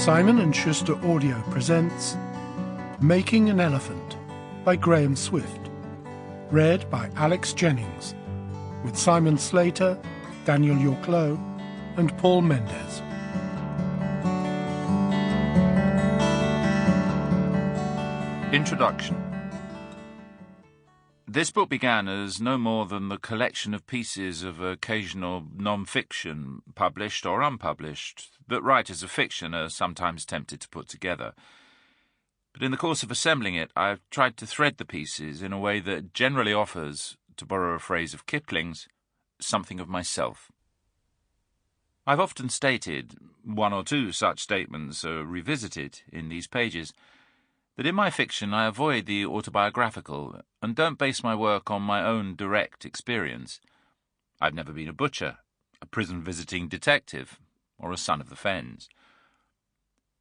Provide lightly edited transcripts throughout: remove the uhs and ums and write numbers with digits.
Simon & Schuster Audio presents Making an Elephant by Graham Swift, read by Alex Jennings, with Simon Slater, Daniel Yorklow and Paul Mendes. Introduction. This book began as no more than the collection of pieces of occasional non-fiction, published or unpublished, that writers of fiction are sometimes tempted to put together. But in the course of assembling it, I have tried to thread the pieces in a way that generally offers, to borrow a phrase of Kipling's, something of myself. I've often stated, one or two such statements are revisited in these pages, that in my fiction I avoid the autobiographical and don't base my work on my own direct experience. I've never been a butcher, a prison-visiting detective, or a son of the fens.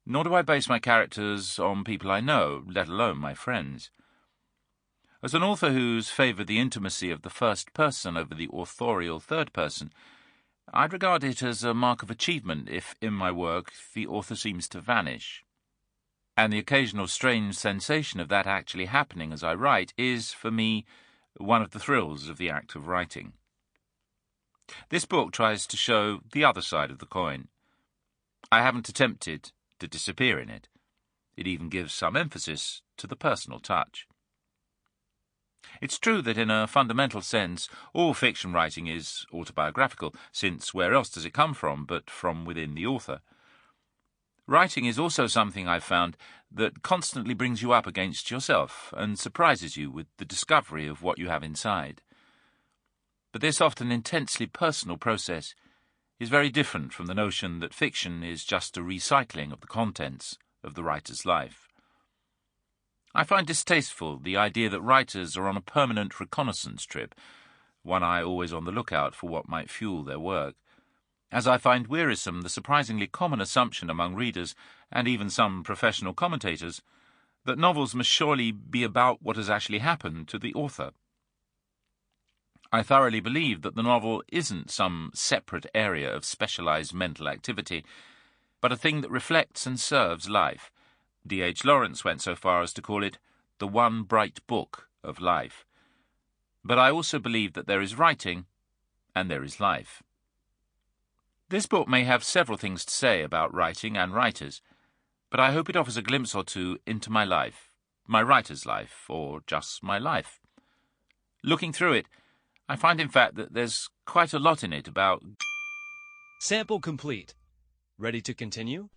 Nor do I base my characters on people I know, let alone my friends. As an author who's favoured the intimacy of the first person over the authorial third person, I'd regard it as a mark of achievement if, in my work, the author seems to vanish. And the occasional strange sensation of that actually happening as I write is, for me, one of the thrills of the act of writing. This book tries to show the other side of the coin. I haven't attempted to disappear in it. It even gives some emphasis to the personal touch. It's true that in a fundamental sense, all fiction writing is autobiographical, since where else does it come from but from within the author? Writing is also something I've found that constantly brings you up against yourself and surprises you with the discovery of what you have inside. But this often intensely personal process is very different from the notion that fiction is just a recycling of the contents of the writer's life. I find distasteful the idea that writers are on a permanent reconnaissance trip, one eye always on the lookout for what might fuel their work, as I find wearisome the surprisingly common assumption among readers, and even some professional commentators, that novels must surely be about what has actually happened to the author. I thoroughly believe that the novel isn't some separate area of specialized mental activity, but a thing that reflects and serves life. D.H. Lawrence went so far as to call it the one bright book of life. But I also believe that there is writing, and there is life. This book may have several things to say about writing and writers, but I hope it offers a glimpse or two into my life, my writer's life, or just my life. Looking through it, I find in fact that there's quite a lot in it about... Sample complete. Ready to continue?